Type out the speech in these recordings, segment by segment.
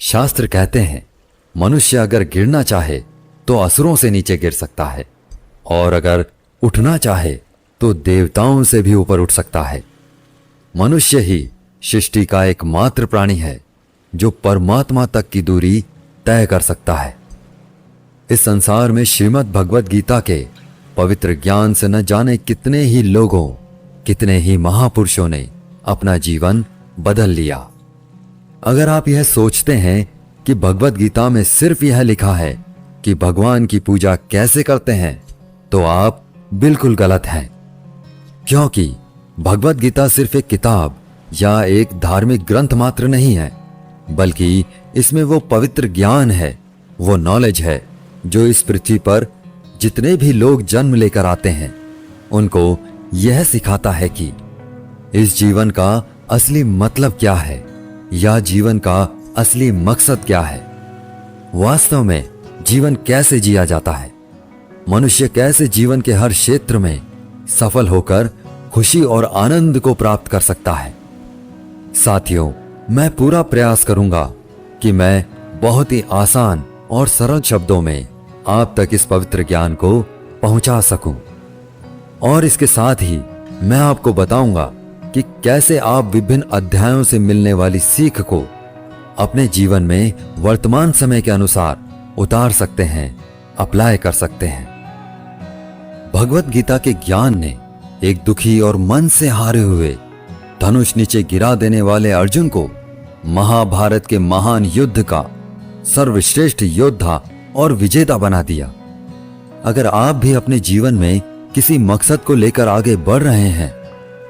शास्त्र कहते हैं मनुष्य अगर गिरना चाहे तो असुरों से नीचे गिर सकता है, और अगर उठना चाहे तो देवताओं से भी ऊपर उठ सकता है। मनुष्य ही सृष्टि का एकमात्र प्राणी है जो परमात्मा तक की दूरी तय कर सकता है। इस संसार में श्रीमद् भगवद गीता के पवित्र ज्ञान से न जाने कितने ही लोगों, कितने ही महापुरुषों ने अपना जीवन बदल लिया। अगर आप यह सोचते हैं कि भगवद गीता में सिर्फ यह लिखा है कि भगवान की पूजा कैसे करते हैं, तो आप बिल्कुल गलत हैं। क्योंकि भगवद गीता सिर्फ एक किताब या एक धार्मिक ग्रंथ मात्र नहीं है, बल्कि इसमें वो पवित्र ज्ञान है, वो नॉलेज है जो इस पृथ्वी पर जितने भी लोग जन्म लेकर आते हैं उनको यह सिखाता है कि इस जीवन का असली मतलब क्या है या जीवन का असली मकसद क्या है। वास्तव में जीवन कैसे जिया जाता है, मनुष्य कैसे जीवन के हर क्षेत्र में सफल होकर खुशी और आनंद को प्राप्त कर सकता है। साथियों, मैं पूरा प्रयास करूंगा कि मैं बहुत ही आसान और सरल शब्दों में आप तक इस पवित्र ज्ञान को पहुंचा सकूं, और इसके साथ ही मैं आपको बताऊंगा कि कैसे आप विभिन्न अध्यायों से मिलने वाली सीख को अपने जीवन में वर्तमान समय के अनुसार उतार सकते हैं, अप्लाई कर सकते हैं। भगवत गीता के ज्ञान ने एक दुखी और मन से हारे हुए, धनुष नीचे गिरा देने वाले अर्जुन को महाभारत के महान युद्ध का सर्वश्रेष्ठ योद्धा और विजेता बना दिया। अगर आप भी अपने जीवन में किसी मकसद को लेकर आगे बढ़ रहे हैं,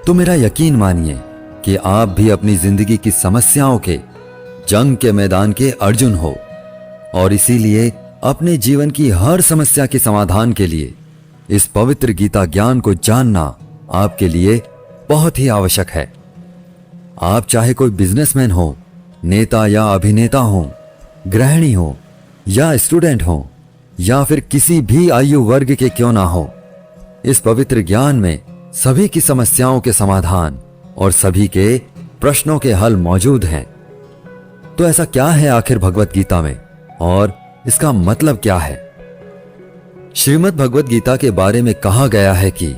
तो मेरा यकीन मानिए कि आप भी अपनी जिंदगी की समस्याओं के जंग के मैदान के अर्जुन हो, और इसीलिए अपने जीवन की हर समस्या के समाधान के लिए इस पवित्र गीता ज्ञान को जानना आपके लिए बहुत ही आवश्यक है। आप चाहे कोई बिजनेसमैन हो, नेता या अभिनेता हो, गृहिणी हो या स्टूडेंट हो, या फिर किसी भी आयु वर्ग के क्यों ना हो, इस पवित्र ज्ञान में सभी की समस्याओं के समाधान और सभी के प्रश्नों के हल मौजूद हैं। तो ऐसा क्या है आखिर भगवत गीता में, और इसका मतलब क्या है? श्रीमद् भगवत गीता के बारे में कहा गया है कि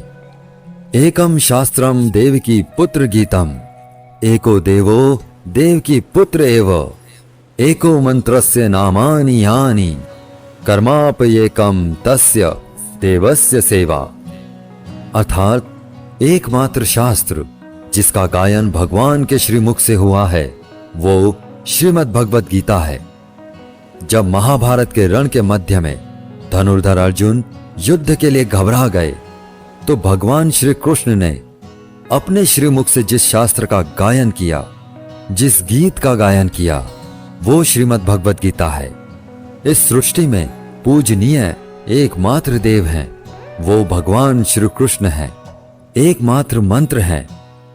एकम शास्त्रम देवकी पुत्र गीतम, एको देवो देवकी पुत्र एव, एको मंत्रस्य नामानि यानि, कर्मापयेकम तस्य देवस्य सेवा। अर्थात एकमात्र शास्त्र जिसका गायन भगवान के श्रीमुख से हुआ है वो श्रीमद् भगवत गीता है। जब महाभारत के रण के मध्य में धनुर्धर अर्जुन युद्ध के लिए घबरा गए, तो भगवान श्री कृष्ण ने अपने श्रीमुख से जिस शास्त्र का गायन किया, जिस गीत का गायन किया, वो श्रीमद् भगवत गीता है। इस सृष्टि में पूजनीय एकमात्र देव हैं, वो भगवान श्री कृष्ण है। एकमात्र मंत्र है,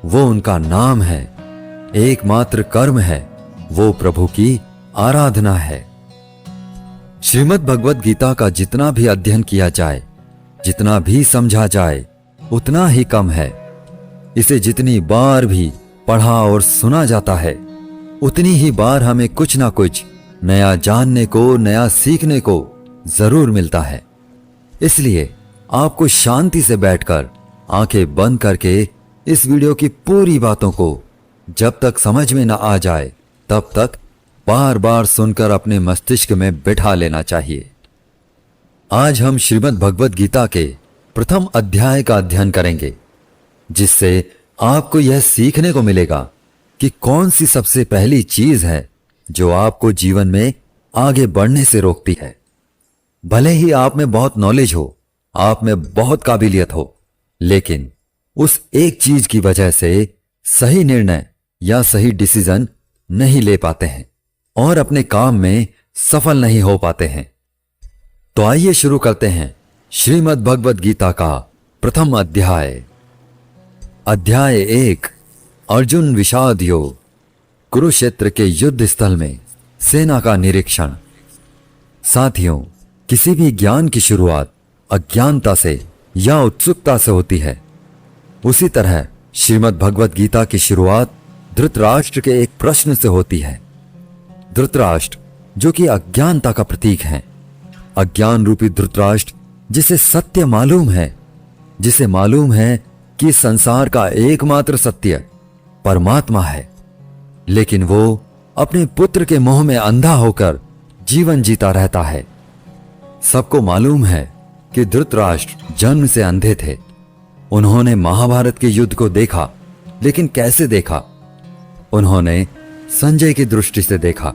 वो उनका नाम है। एकमात्र कर्म है, वो प्रभु की आराधना है। श्रीमद् भगवत गीता का जितना भी अध्ययन किया जाए, जितना भी समझा जाए, उतना ही कम है। इसे जितनी बार भी पढ़ा और सुना जाता है, उतनी ही बार हमें कुछ ना कुछ नया जानने को, नया सीखने को जरूर मिलता है। इसलिए आपको शांति से बैठकर आंखें बंद करके इस वीडियो की पूरी बातों को जब तक समझ में ना आ जाए तब तक बार बार सुनकर अपने मस्तिष्क में बिठा लेना चाहिए। आज हम श्रीमद् भगवत गीता के प्रथम अध्याय का अध्ययन करेंगे, जिससे आपको यह सीखने को मिलेगा कि कौन सी सबसे पहली चीज है जो आपको जीवन में आगे बढ़ने से रोकती है। भले ही आप में बहुत नॉलेज हो, आप में बहुत काबिलियत हो, लेकिन उस एक चीज की वजह से सही निर्णय या सही डिसीजन नहीं ले पाते हैं और अपने काम में सफल नहीं हो पाते हैं। तो आइए शुरू करते हैं श्रीमद् भगवत गीता का प्रथम अध्याय। अध्याय 1, अर्जुन विषाद योग। कुरुक्षेत्र के युद्ध स्थल में सेना का निरीक्षण। साथियों, किसी भी ज्ञान की शुरुआत अज्ञानता से या उत्सुकता से होती है। उसी तरह श्रीमद् भगवत गीता की शुरुआत धृतराष्ट्र के एक प्रश्न से होती है। धृतराष्ट्र जो कि अज्ञानता का प्रतीक है, अज्ञान रूपी धृतराष्ट्र जिसे सत्य मालूम है, जिसे मालूम है कि संसार का एकमात्र सत्य परमात्मा है, लेकिन वो अपने पुत्र के मोह में अंधा होकर जीवन जीता रहता है। सबको मालूम है कि धृतराष्ट्र जन्म से अंधे थे। उन्होंने महाभारत के युद्ध को देखा, लेकिन कैसे देखा? उन्होंने संजय की दृष्टि से देखा।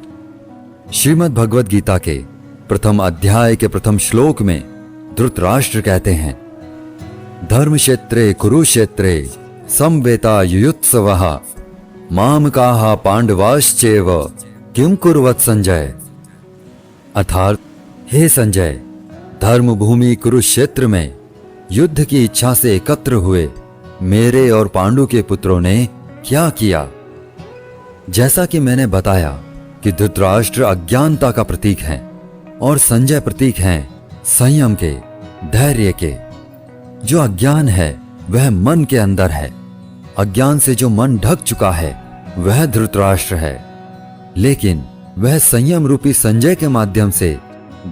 श्रीमद् भगवद गीता के प्रथम अध्याय के प्रथम श्लोक में धृतराष्ट्र कहते हैं, धर्मक्षेत्रे कुरुक्षेत्रे समवेता युयुत्सवः मामकाः पांडवाश्चैव किम कुर्वत संजय। अर्थात, हे संजय, धर्म भूमि कुरुक्षेत्र में युद्ध की इच्छा से एकत्र हुए मेरे और पांडु के पुत्रों ने क्या किया? जैसा कि मैंने बताया कि धृतराष्ट्र अज्ञानता का प्रतीक है और संजय प्रतीक हैं संयम के, धैर्य के। जो अज्ञान है वह मन के अंदर है। अज्ञान से जो मन ढक चुका है वह धृतराष्ट्र है, लेकिन वह संयम रूपी संजय के माध्यम से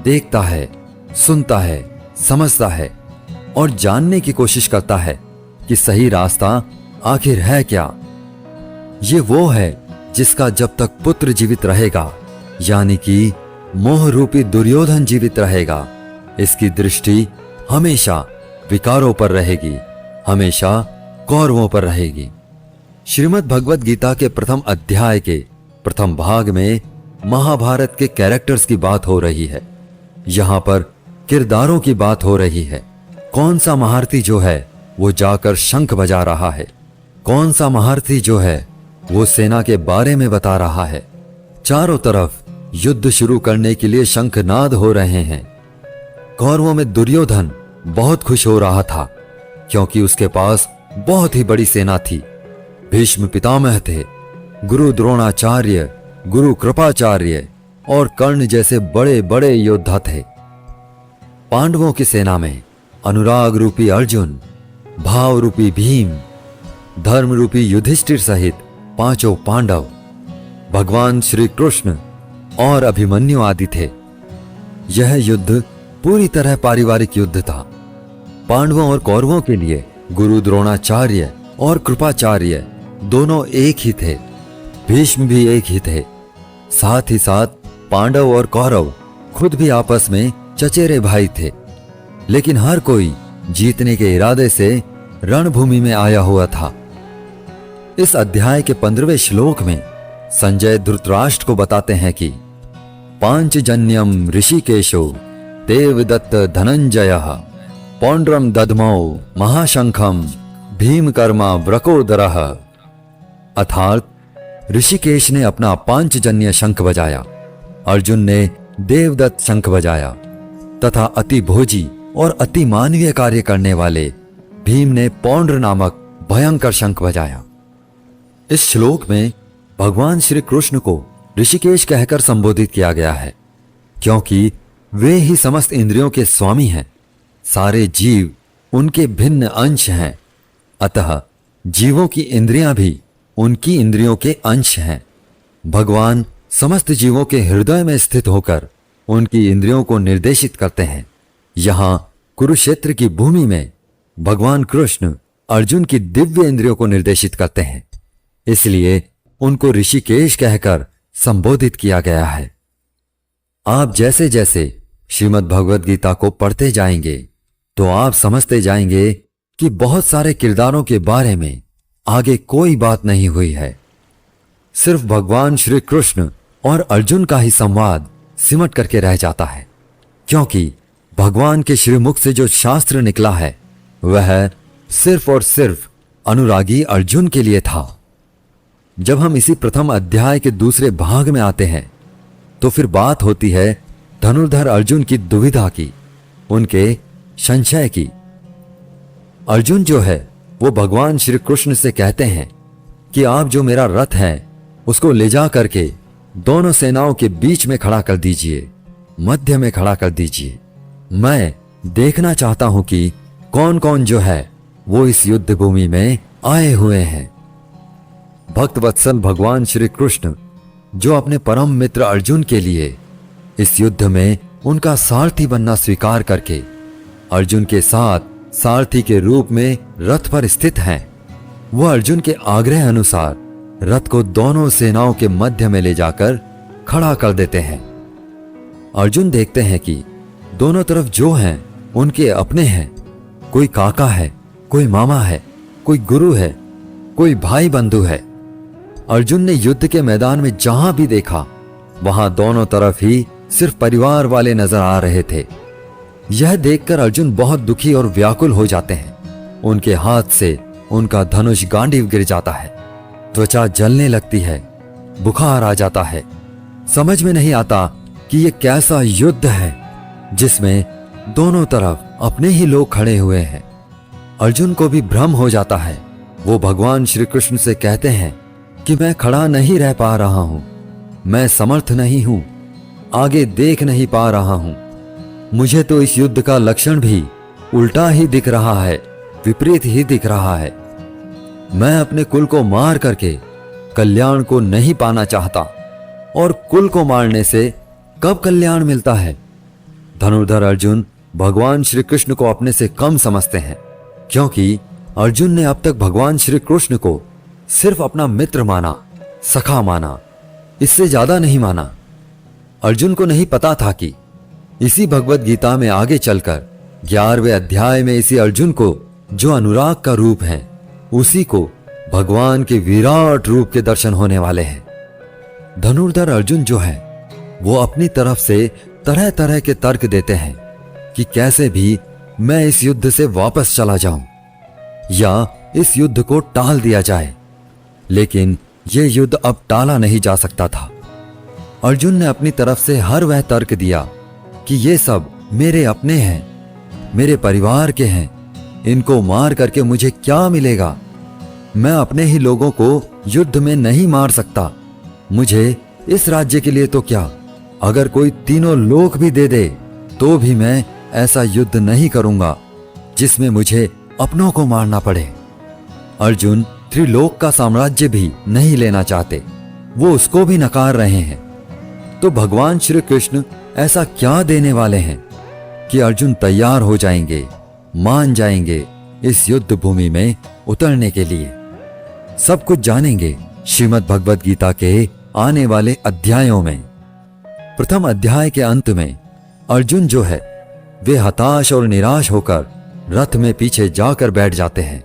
देखता है, सुनता है, समझता है और जानने की कोशिश करता है कि सही रास्ता आखिर है क्या। ये वो है जिसका जब तक पुत्र जीवित रहेगा, यानी कि मोह रूपी दुर्योधन जीवित रहेगा, इसकी दृष्टि हमेशा विकारों पर रहेगी, हमेशा कौरवों पर रहेगी। श्रीमद् भगवद गीता के प्रथम अध्याय के प्रथम भाग में महाभारत के कैरेक्टर्स की बात हो रही है। यहां पर किरदारों की बात हो रही है। कौन सा महारथी जो है वो जाकर शंख बजा रहा है, कौन सा महारथी जो है वो सेना के बारे में बता रहा है। चारों तरफ युद्ध शुरू करने के लिए शंखनाद हो रहे हैं। कौरवों में दुर्योधन बहुत खुश हो रहा था क्योंकि उसके पास बहुत ही बड़ी सेना थी। भीष्म पितामह थे, गुरु द्रोणाचार्य, गुरु कृपाचार्य और कर्ण जैसे बड़े बड़े योद्धा थे। पांडवों की सेना में अनुराग रूपी अर्जुन, भाव रूपी भीम, धर्म रूपी युधिष्ठिर सहित पांचों पांडव, भगवान श्री कृष्ण और अभिमन्यु आदि थे। यह युद्ध पूरी तरह पारिवारिक युद्ध था। पांडवों और कौरवों के लिए गुरु द्रोणाचार्य और कृपाचार्य दोनों एक ही थे, भीष्म भी एक ही थे। साथ ही साथ पांडव और कौरव खुद भी आपस में चचेरे भाई थे, लेकिन हर कोई जीतने के इरादे से रणभूमि में आया हुआ था। इस अध्याय के 15वें श्लोक में संजय धृतराष्ट्र को बताते हैं कि पांचजन्यम ऋषिकेशो देवदत्त धनंजयः पौंड्रम दधमौ महाशंखम भीमकर्मा व्रकोदरः। अर्थात ऋषिकेश ने अपना पांचजन्य शंख बजाया, अर्जुन ने देवदत्त शंख बजाया तथा अति भोजी और अति मानवीय कार्य करने वाले भीम ने पौंड्र नामक भयंकर शंख बजाया। इस श्लोक में भगवान श्री कृष्ण को ऋषिकेश कहकर संबोधित किया गया है क्योंकि वे ही समस्त इंद्रियों के स्वामी हैं। सारे जीव उनके भिन्न अंश हैं, अतः जीवों की इंद्रियां भी उनकी इंद्रियों के अंश हैं। भगवान समस्त जीवों के हृदय में स्थित होकर उनकी इंद्रियों को निर्देशित करते हैं। यहां कुरुक्षेत्र की भूमि में भगवान कृष्ण अर्जुन की दिव्य इंद्रियों को निर्देशित करते हैं, इसलिए उनको ऋषिकेश कहकर संबोधित किया गया है। आप जैसे जैसे श्रीमद् भगवद गीता को पढ़ते जाएंगे तो आप समझते जाएंगे कि बहुत सारे किरदारों के बारे में आगे कोई बात नहीं हुई है। सिर्फ भगवान श्री कृष्ण और अर्जुन का ही संवाद सिमट करके रह जाता है, क्योंकि भगवान के श्रीमुख से जो शास्त्र निकला है वह सिर्फ और सिर्फ अनुरागी अर्जुन के लिए था। जब हम इसी प्रथम अध्याय के दूसरे भाग में आते हैं तो फिर बात होती है धनुर्धर अर्जुन की दुविधा की, उनके संशय की। अर्जुन जो है वो भगवान श्री कृष्ण से कहते हैं कि आप जो मेरा रथ है उसको ले जा करके दोनों सेनाओं के बीच में खड़ा कर दीजिए, मध्य में खड़ा कर दीजिए। मैं देखना चाहता हूं कि कौन कौन जो है वो इस युद्ध भूमि में आए हुए हैं। भक्त वत्सल भगवान श्री कृष्ण जो अपने परम मित्र अर्जुन के लिए इस युद्ध में उनका सारथी बनना स्वीकार करके अर्जुन के साथ सारथी के रूप में रथ पर स्थित हैं, वह अर्जुन के आग्रह अनुसार रथ को दोनों सेनाओं के मध्य में ले जाकर खड़ा कर देते हैं। अर्जुन देखते हैं कि दोनों तरफ जो हैं उनके अपने हैं। कोई काका है, कोई मामा है, कोई गुरु है, कोई भाई बंधु है। अर्जुन ने युद्ध के मैदान में जहां भी देखा वहां दोनों तरफ ही सिर्फ परिवार वाले नजर आ रहे थे। यह देखकर अर्जुन बहुत दुखी और व्याकुल हो जाते हैं। उनके हाथ से उनका धनुष गांडीव गिर जाता है, त्वचा जलने लगती है, बुखार आ जाता है। समझ में नहीं आता कि यह कैसा युद्ध है जिसमें दोनों तरफ अपने ही लोग खड़े हुए हैं। अर्जुन को भी भ्रम हो जाता है। वो भगवान श्री कृष्ण से कहते हैं कि मैं खड़ा नहीं रह पा रहा हूं, मैं समर्थ नहीं हूं, आगे देख नहीं पा रहा हूं। मुझे तो इस युद्ध का लक्षण भी उल्टा ही दिख रहा है, विपरीत ही दिख रहा है। मैं अपने कुल को मार करके कल्याण को नहीं पाना चाहता, और कुल को मारने से कब कल्याण मिलता है। धनुर्धर अर्जुन भगवान श्री कृष्ण को अपने से कम समझते हैं, क्योंकि अर्जुन ने अब तक भगवान श्री कृष्ण को सिर्फ अपना मित्र माना, सखा माना, इससे ज्यादा नहीं माना। अर्जुन को नहीं पता था कि इसी भगवत गीता में आगे चलकर 11वें अध्याय में इसी अर्जुन को जो अनुराग का रूप है, उसी को भगवान के विराट रूप के दर्शन होने वाले हैं। धनुर्धर अर्जुन जो है वो अपनी तरफ से तरह तरह के तर्क देते हैं कि कैसे भी मैं इस युद्ध से वापस चला जाऊं या इस युद्ध को टाल दिया जाए, लेकिन यह युद्ध अब टाला नहीं जा सकता था। अर्जुन ने अपनी तरफ से हर वह तर्क दिया कि ये सब मेरे अपने हैं, मेरे परिवार के हैं, इनको मार करके मुझे क्या मिलेगा। मैं अपने ही लोगों को युद्ध में नहीं मार सकता, मुझे इस राज्य के लिए तो क्या, अगर कोई तीनों लोक भी दे दे तो भी मैं ऐसा युद्ध नहीं करूंगा जिसमें मुझे अपनों को मारना पड़े। अर्जुन त्रिलोक का साम्राज्य भी नहीं लेना चाहते, वो उसको भी नकार रहे हैं। तो भगवान श्री कृष्ण ऐसा क्या देने वाले हैं कि अर्जुन तैयार हो जाएंगे, मान जाएंगे इस युद्ध भूमि में उतरने के लिए। सब कुछ जानेंगे श्रीमद् भगवद गीता के आने वाले अध्यायों में। प्रथम अध्याय के अंत में अर्जुन जो है वे हताश और निराश होकर रथ में पीछे जाकर बैठ जाते हैं।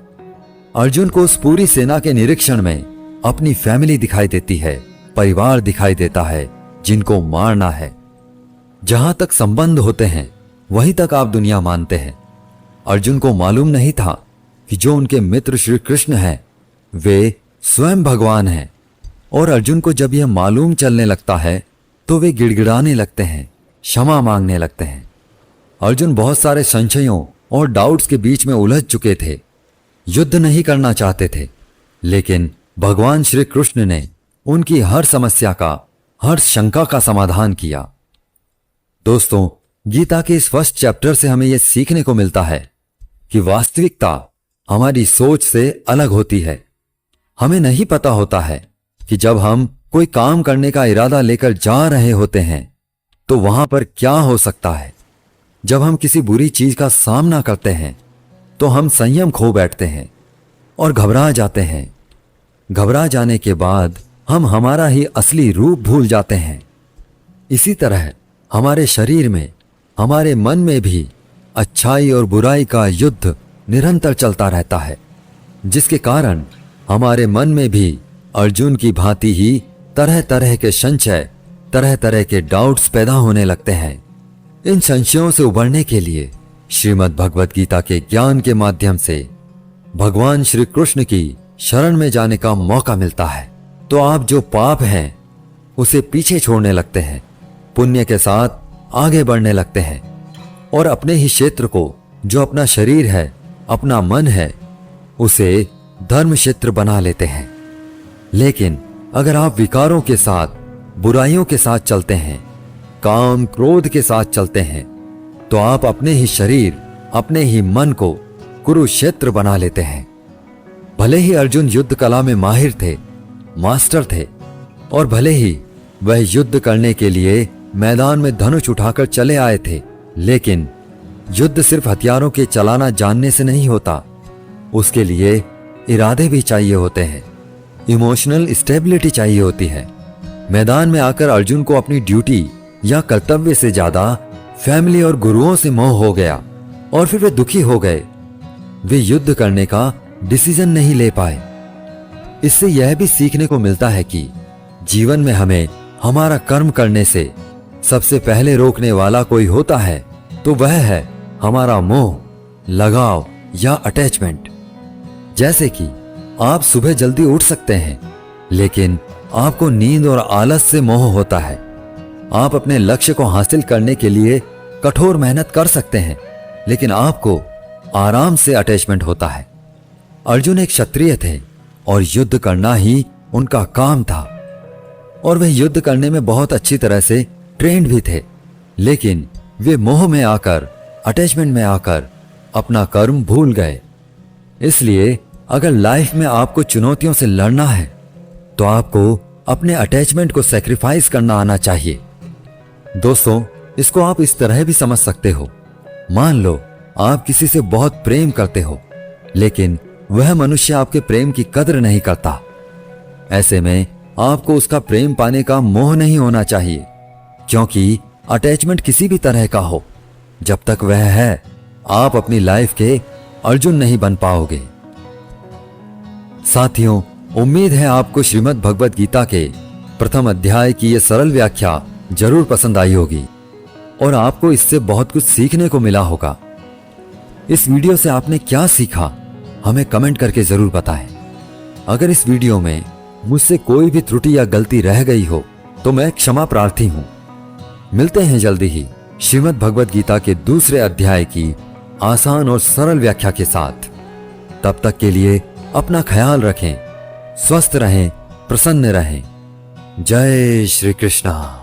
अर्जुन को उस पूरी सेना के निरीक्षण में अपनी फैमिली दिखाई देती है, परिवार दिखाई देता है जिनको मारना है। जहां तक संबंध होते हैं वहीं तक आप दुनिया मानते हैं। अर्जुन को मालूम नहीं था कि जो उनके मित्र श्री कृष्ण हैं वे स्वयं भगवान हैं, और अर्जुन को जब यह मालूम चलने लगता है तो वे गिड़गिड़ाने लगते हैं, क्षमा मांगने लगते हैं। अर्जुन बहुत सारे संशयों और डाउट्स के बीच में उलझ चुके थे, युद्ध नहीं करना चाहते थे, लेकिन भगवान श्री कृष्ण ने उनकी हर समस्या का, हर शंका का समाधान किया। दोस्तों, गीता के इस फर्स्ट चैप्टर से हमें यह सीखने को मिलता है कि वास्तविकता हमारी सोच से अलग होती है। हमें नहीं पता होता है कि जब हम कोई काम करने का इरादा लेकर जा रहे होते हैं तो वहां पर क्या हो सकता है। जब हम किसी बुरी चीज का सामना करते हैं तो हम संयम खो बैठते हैं और घबरा जाते हैं। घबरा जाने के बाद हम हमारा ही असली रूप भूल जाते हैं। इसी तरह हमारे शरीर में, हमारे मन में भी अच्छाई और बुराई का युद्ध निरंतर चलता रहता है, जिसके कारण हमारे मन में भी अर्जुन की भांति ही तरह तरह के संशय, तरह तरह के डाउट्स पैदा होने लगते हैं। इन संशयों से उबरने के लिए श्रीमद् भगवद गीता के ज्ञान के माध्यम से भगवान श्री कृष्ण की शरण में जाने का मौका मिलता है। तो आप जो पाप हैं उसे पीछे छोड़ने लगते हैं, पुण्य के साथ आगे बढ़ने लगते हैं, और अपने ही क्षेत्र को, जो अपना शरीर है, अपना मन है, उसे धर्म क्षेत्र बना लेते हैं। लेकिन अगर आप विकारों के साथ, बुराइयों के साथ चलते हैं, काम क्रोध के साथ चलते हैं, तो आप अपने ही शरीर, अपने ही मन को कुरुक्षेत्र बना लेते हैं। भले ही अर्जुन युद्ध कला में माहिर थे, मास्टर थे, और भले ही वह युद्ध करने के लिए मैदान में धनुष उठाकर चले आए थे, लेकिन युद्ध सिर्फ हथियारों के चलाना जानने से नहीं होता, उसके लिए इरादे भी चाहिए होते हैं, इमोशनल स्टेबिलिटी चाहिए होती है। मैदान में आकर अर्जुन को अपनी ड्यूटी या कर्तव्य से ज्यादा फैमिली और गुरुओं से मोह हो गया और फिर वे दुखी हो गए। वे युद्ध करने का डिसीजन नहीं ले पाए। इससे यह भी सीखने को मिलता है कि जीवन में हमें हमारा कर्म करने से सबसे पहले रोकने वाला कोई होता है तो वह है हमारा मोह, लगाव या अटैचमेंट। जैसे कि आप सुबह जल्दी उठ सकते हैं, लेकिन आपको नींद और आलस से मोह होता है। आप अपने लक्ष्य को हासिल करने के लिए कठोर मेहनत कर सकते हैं, लेकिन आपको आराम से अटैचमेंट होता है। अर्जुन एक क्षत्रिय थे और युद्ध करना ही उनका काम था, और वे युद्ध करने में बहुत अच्छी तरह से ट्रेंड भी थे, लेकिन वे मोह में आकर, अटैचमेंट में आकर अपना कर्म भूल गए। इसलिए अगर लाइफ में आपको चुनौतियों से लड़ना है तो आपको अपने अटैचमेंट को सैक्रिफाइस करना आना चाहिए। दोस्तों, इसको आप इस तरह भी समझ सकते हो। मान लो आप किसी से बहुत प्रेम करते हो, लेकिन वह मनुष्य आपके प्रेम की कदर नहीं करता। ऐसे में आपको उसका प्रेम पाने का मोह नहीं होना चाहिए, क्योंकि अटैचमेंट किसी भी तरह का हो, जब तक वह है आप अपनी लाइफ के अर्जुन नहीं बन पाओगे। साथियों, उम्मीद है आपको श्रीमद् भगवद गीता के प्रथम अध्याय की यह सरल व्याख्या जरूर पसंद आई होगी और आपको इससे बहुत कुछ सीखने को मिला होगा। इस वीडियो से आपने क्या सीखा हमें कमेंट करके जरूर बताएं। अगर इस वीडियो में मुझसे कोई भी त्रुटि या गलती रह गई हो तो मैं क्षमा प्रार्थी हूं। मिलते हैं जल्दी ही श्रीमद् भगवद गीता के दूसरे अध्याय की आसान और सरल व्याख्या के साथ। तब तक के लिए अपना ख्याल रखें, स्वस्थ रहें, प्रसन्न रहें। जय श्री कृष्णा।